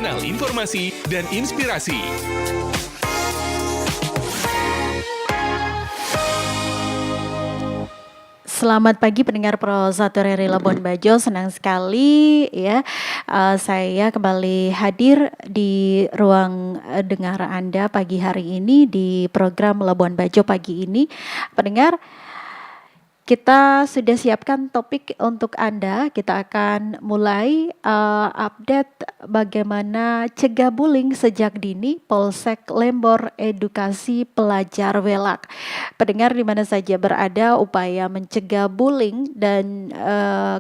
kanal informasi dan inspirasi. Selamat pagi pendengar Pro 1 RRI Labuan Bajo, senang sekali ya saya kembali hadir di ruang dengar Anda pagi hari ini di program Labuan Bajo pagi ini. Pendengar, kita sudah siapkan topik untuk Anda. Kita akan mulai update bagaimana cegah bullying sejak dini, Polsek Lembor edukasi pelajar Welak. Pendengar di mana saja berada, upaya mencegah bullying dan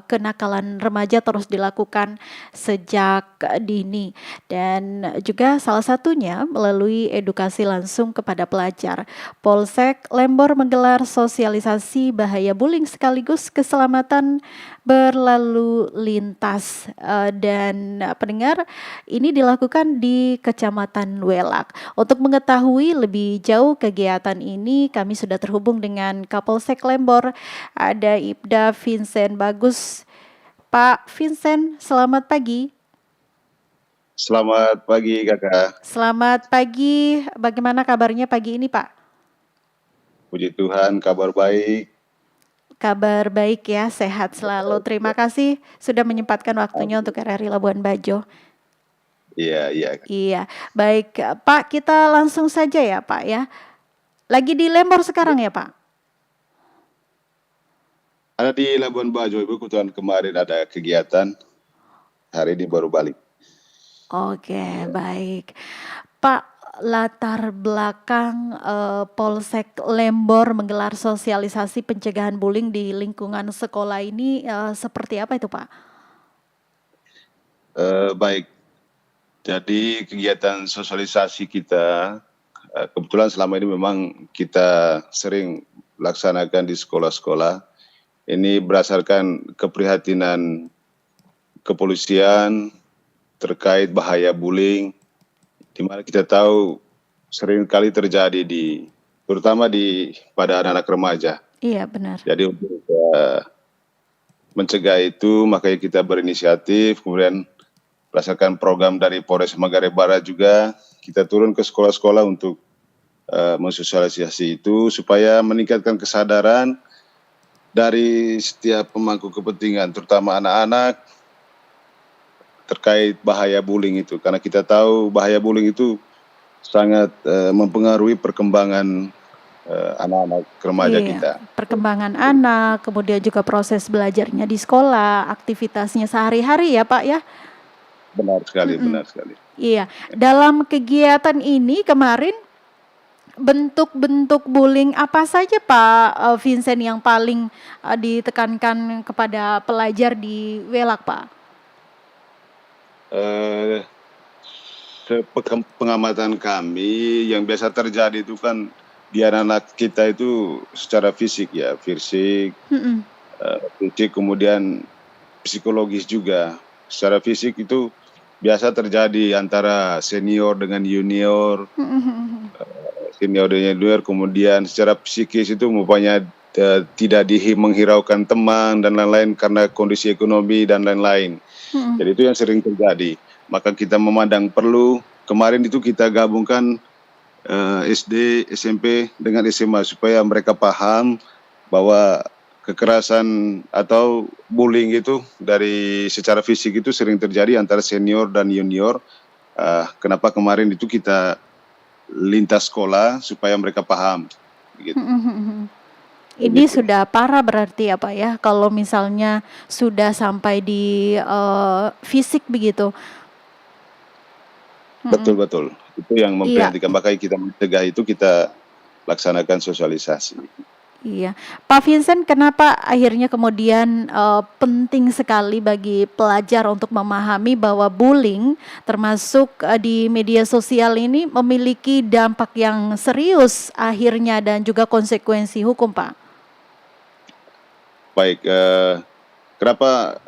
kenakalan remaja terus dilakukan sejak dini. Dan juga salah satunya melalui edukasi langsung kepada pelajar. Polsek Lembor menggelar sosialisasi bahaya bullying sekaligus keselamatan berlalu lintas dan pendengar ini dilakukan di Kecamatan Welak. Untuk mengetahui lebih jauh kegiatan ini kami sudah terhubung dengan Kapolsek Lembor, ada Ibda Vincent Bagus. Pak Vincent, selamat pagi. Selamat pagi Kakak. Selamat pagi, bagaimana kabarnya pagi ini Pak? Puji Tuhan, kabar baik. Kabar baik ya, sehat selalu. Terima kasih sudah menyempatkan waktunya untuk RRI Labuan Bajo. Iya. Iya, baik Pak, kita langsung saja ya Pak ya. Lagi di Lembor sekarang ya Pak? Ada di Labuan Bajo, Ibu, kebetulan kemarin ada kegiatan, hari ini baru balik. Oke, baik. Pak, latar belakang Polsek Lembor menggelar sosialisasi pencegahan bullying di lingkungan sekolah ini seperti apa itu Pak? Baik, jadi kegiatan sosialisasi kita, kebetulan selama ini memang kita sering laksanakan di sekolah-sekolah. Ini berdasarkan keprihatinan kepolisian terkait bahaya bullying, di mana kita tahu sering kali terjadi terutama pada anak-anak remaja. Iya benar. Jadi untuk mencegah itu makanya kita berinisiatif, kemudian berdasarkan program dari Polres Manggarai Barat juga kita turun ke sekolah-sekolah untuk mensosialisasi itu supaya meningkatkan kesadaran dari setiap pemangku kepentingan, terutama anak-anak terkait bahaya bullying itu, karena kita tahu bahaya bullying itu sangat mempengaruhi perkembangan anak-anak remaja kita. Perkembangan anak, kemudian juga proses belajarnya di sekolah, aktivitasnya sehari-hari ya Pak ya. Benar sekali. Iya, dalam kegiatan ini kemarin bentuk-bentuk bullying apa saja Pak Vincent yang paling ditekankan kepada pelajar di Welak Pak? Pengamatan kami yang biasa terjadi itu kan di anak-anak kita itu secara fisik ya, fisik kemudian psikologis juga. Secara fisik itu biasa terjadi antara senior dengan junior, senior dengan junior, kemudian secara psikis itu rupanya tidak menghiraukan teman dan lain-lain karena kondisi ekonomi dan lain-lain. Jadi itu yang sering terjadi. Maka kita memandang perlu, kemarin itu kita gabungkan SD, SMP dengan SMA supaya mereka paham bahwa kekerasan atau bullying itu dari secara fisik itu sering terjadi antara senior dan junior. Kenapa kemarin itu kita lintas sekolah supaya mereka paham. Gitu. Ini sudah parah berarti ya Pak ya, kalau misalnya sudah sampai di fisik begitu. Betul. Itu yang memprihatinkan, makanya kita mencegah itu kita laksanakan sosialisasi. Iya, Pak Vincent, kenapa akhirnya kemudian penting sekali bagi pelajar untuk memahami bahwa bullying termasuk di media sosial ini memiliki dampak yang serius akhirnya dan juga konsekuensi hukum, Pak? Baik, kenapa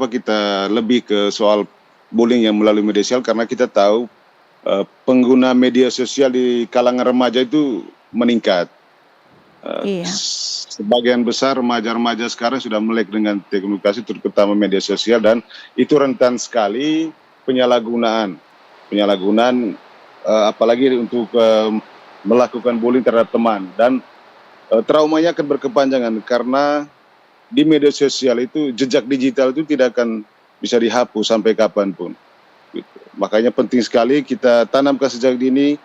kita lebih ke soal bullying yang melalui media sosial, karena kita tahu pengguna media sosial di kalangan remaja itu meningkat. Sebagian besar remaja-remaja sekarang sudah melek dengan teknologi, terutama media sosial, dan itu rentan sekali penyalahgunaan, penyalahgunaan apalagi untuk melakukan bullying terhadap teman, dan traumanya akan berkepanjangan karena di media sosial itu jejak digital itu tidak akan bisa dihapus sampai kapanpun. Gitu. Makanya penting sekali kita tanamkan sejak dini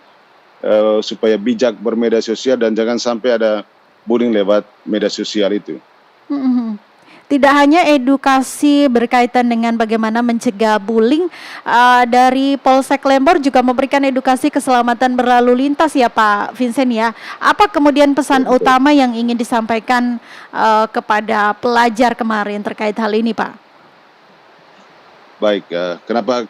supaya bijak bermedia sosial dan jangan sampai ada bullying lewat media sosial itu. Mhm. Tidak hanya edukasi berkaitan dengan bagaimana mencegah bullying, dari Polsek Lembor juga memberikan edukasi keselamatan berlalu lintas ya Pak Vincent ya. Apa kemudian pesan utama yang ingin disampaikan kepada pelajar kemarin terkait hal ini Pak? Baik, kenapa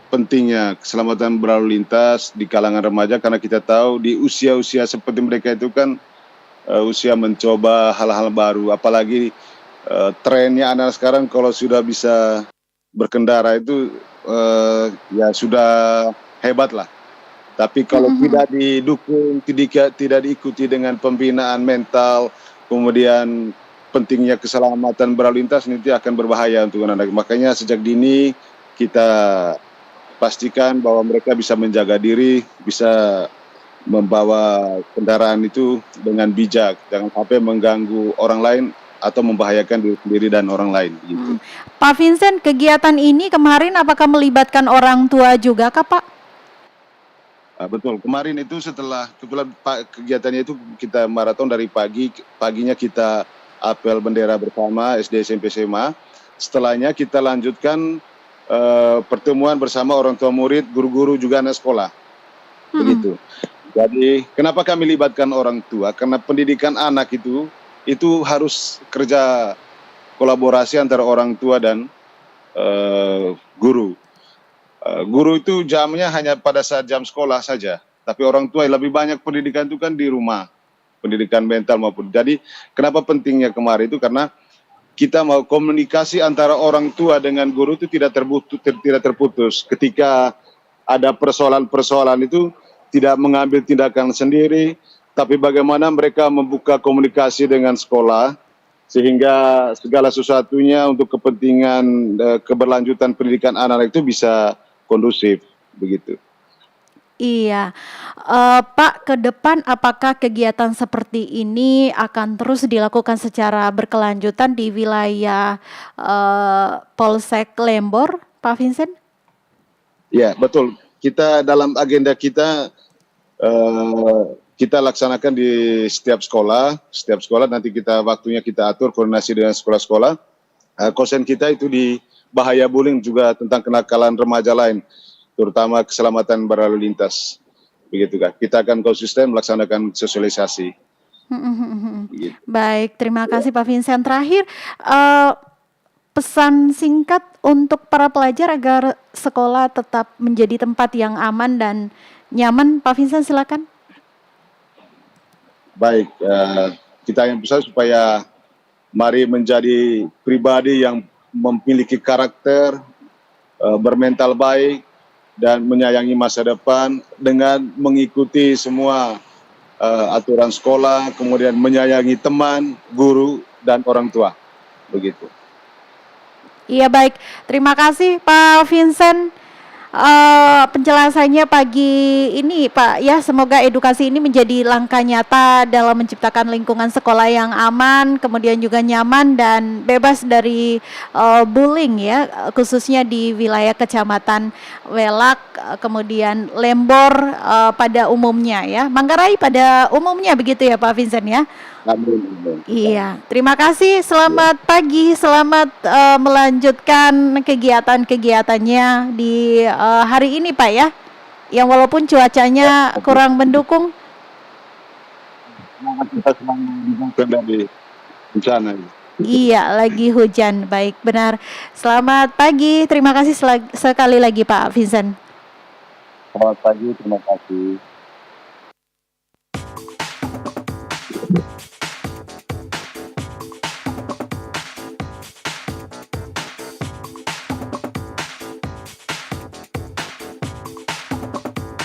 pentingnya keselamatan berlalu lintas di kalangan remaja, karena kita tahu di usia-usia seperti mereka itu kan usia mencoba hal-hal baru, apalagi trennya anak sekarang kalau sudah bisa berkendara itu ya sudah hebat lah. Tapi kalau tidak didukung, tidak diikuti dengan pembinaan mental, kemudian pentingnya keselamatan berlalu lintas, nanti akan berbahaya untuk anak-anak. Makanya sejak dini kita pastikan bahwa mereka bisa menjaga diri, bisa membawa kendaraan itu dengan bijak, jangan sampai mengganggu orang lain atau membahayakan diri sendiri dan orang lain. Gitu. Pak Vincent, kegiatan ini kemarin apakah melibatkan orang tua juga kah Pak? Betul, kemarin itu setelah kebetulan kegiatannya itu kita maraton dari paginya kita apel bendera bersama SD SMP SMA. Setelahnya kita lanjutkan pertemuan bersama orang tua murid, guru-guru juga anak sekolah. Begitu. Jadi kenapa kami libatkan orang tua? Karena pendidikan anak itu harus kerja kolaborasi antara orang tua dan guru. Guru itu jamnya hanya pada saat jam sekolah saja, tapi orang tua lebih banyak pendidikan itu kan di rumah, pendidikan mental maupun. Jadi kenapa pentingnya kemarin itu karena kita mau komunikasi antara orang tua dengan guru itu tidak terputus. Ketika ada persoalan-persoalan itu tidak mengambil tindakan sendiri, tapi bagaimana mereka membuka komunikasi dengan sekolah sehingga segala sesuatunya untuk kepentingan keberlanjutan pendidikan anak-anak itu bisa kondusif, begitu. Iya, Pak, ke depan apakah kegiatan seperti ini akan terus dilakukan secara berkelanjutan di wilayah Polsek Lembor, Pak Vincent? Ya, betul. Kita dalam agenda kita kita laksanakan di setiap sekolah nanti waktunya kita atur koordinasi dengan sekolah-sekolah. Konsen kita itu di bahaya bullying juga tentang kenakalan remaja lain, terutama keselamatan berlalu lintas. Begitu kan. Kita akan konsisten melaksanakan sosialisasi. Begitu. Baik, terima kasih Pak Vincent. Terakhir, pesan singkat untuk para pelajar agar sekolah tetap menjadi tempat yang aman dan nyaman, Pak Vincent silakan. Baik, kita yang pesan supaya mari menjadi pribadi yang memiliki karakter, bermental baik, dan menyayangi masa depan dengan mengikuti semua aturan sekolah, kemudian menyayangi teman, guru, dan orang tua. Begitu. Iya baik, terima kasih Pak Vincent. Penjelasannya pagi ini Pak ya, semoga edukasi ini menjadi langkah nyata dalam menciptakan lingkungan sekolah yang aman, kemudian juga nyaman dan bebas dari bullying ya, khususnya di wilayah Kecamatan Welak, kemudian Lembor pada umumnya ya, Manggarai pada umumnya begitu ya Pak Vincent ya. Amin. Iya, terima kasih. Selamat pagi, selamat melanjutkan kegiatan-kegiatannya di hari ini Pak ya. Yang walaupun cuacanya kurang mendukung. Kita sedang dari bencana. Iya, lagi hujan. Baik, benar. Selamat pagi. Terima kasih sekali lagi Pak Vincent. Selamat pagi, terima kasih.